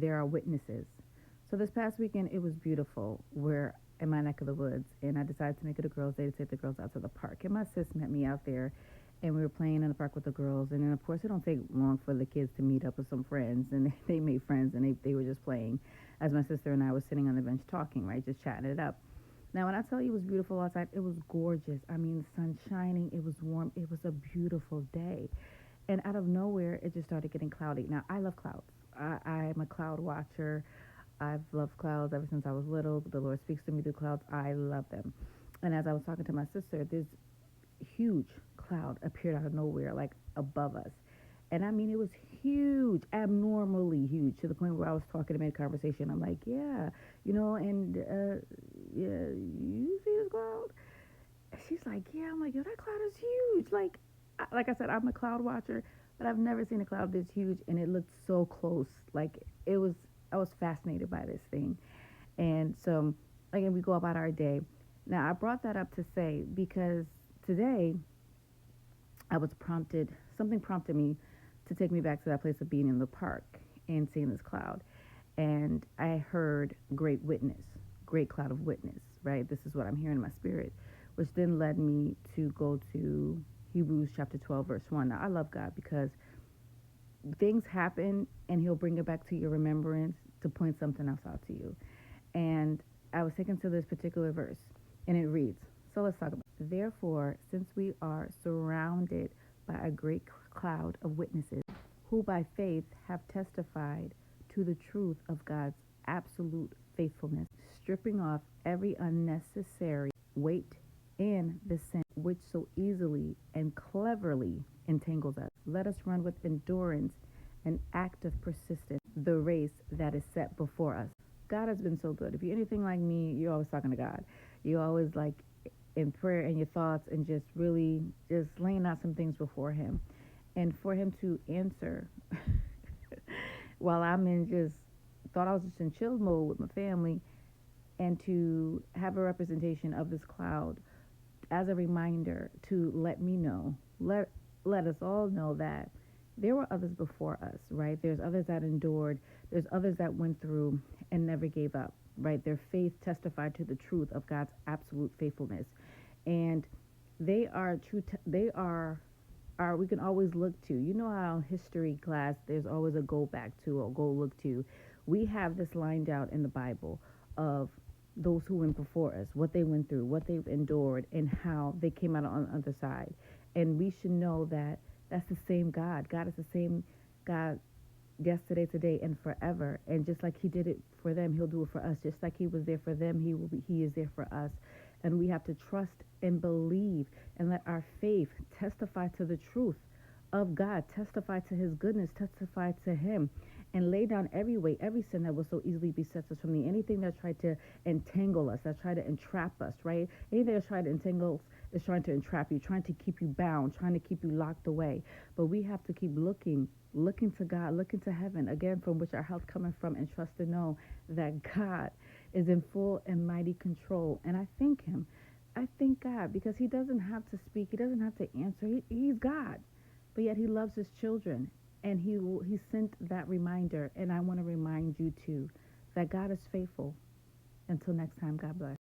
there are witnesses. So this past weekend, it was beautiful. We're in my neck of the woods, and I decided to make it a girls' day to take the girls out to the park. And my sis met me out there, and we were playing in the park with the girls. And then, of course, it don't take long for the kids to meet up with some friends, and they made friends, and they were just playing as my sister and I was sitting on the bench talking, right, just chatting it up. Now, when I tell you it was beautiful outside, it was gorgeous. I mean, the sun shining, it was warm, it was a beautiful day. And out of nowhere, it just started getting cloudy. Now, I love clouds. I'm a cloud watcher. I've loved clouds ever since I was little. The Lord speaks to me through clouds. I love them. And as I was talking to my sister, this huge cloud appeared out of nowhere, like above us. And I mean, it was huge, abnormally huge, to the point where I was talking to me in conversation. I'm like, yeah, and yeah, you see this cloud? She's like, yeah. I'm like, yo, that cloud is huge. Like I said, I'm a cloud watcher, but I've never seen a cloud this huge, and it looked so close. Like it was, I was fascinated by this thing. And so, again, we go about our day. Now, I brought that up to say because today I was prompted, something prompted me to take me back to that place of being in the park and seeing this cloud. And I heard great witness, great cloud of witness, right? This is what I'm hearing in my spirit, which then led me to go to Hebrews chapter 12, verse 1. Now, I love God because things happen and He'll bring it back to your remembrance to point something else out to you. And I was taken to this particular verse, and it reads, so let's talk about it. Therefore, since we are surrounded by a great cloud of witnesses who by faith have testified to the truth of God's absolute faithfulness, stripping off every unnecessary weight and the sin which so easily and cleverly entangles us. Let us run with endurance and active persistence the race that is set before us. God has been so good. If you're anything like me, you're always talking to God. You're always like in prayer and your thoughts and just really just laying out some things before Him. And for Him to answer while I'm in just, thought I was just in chill mode with my family, and to have a representation of this cloud as a reminder to let me know, let us all know that there were others before us, right? There's others that endured. There's others that went through and never gave up, right? Their faith testified to the truth of God's absolute faithfulness. And they are true, they are we can always look to. You know how history class, there's always a go back to or go look to. We have this lined out in the Bible of those who went before us, what they went through, what they've endured, and how they came out on the other side. And we should know that that's the same God. God is the same God yesterday, today, and forever. And just like He did it for them, He'll do it for us. Just like He was there for them, He is there for us. And we have to trust and believe and let our faith testify to the truth of God, testify to His goodness, testify to Him, and lay down every weight, every sin that will so easily beset us from anything that tried to entangle us, that tried to entrap us, right? Anything that's tried to entangle is trying to entrap you, trying to keep you bound, trying to keep you locked away. But we have to keep looking to God, looking to heaven, again, from which our help coming from, and trust to know that God is in full and mighty control. And I thank Him. I thank God because He doesn't have to speak. He doesn't have to answer. He's God. But yet He loves His children. And He sent that reminder. And I want to remind you too that God is faithful. Until next time, God bless.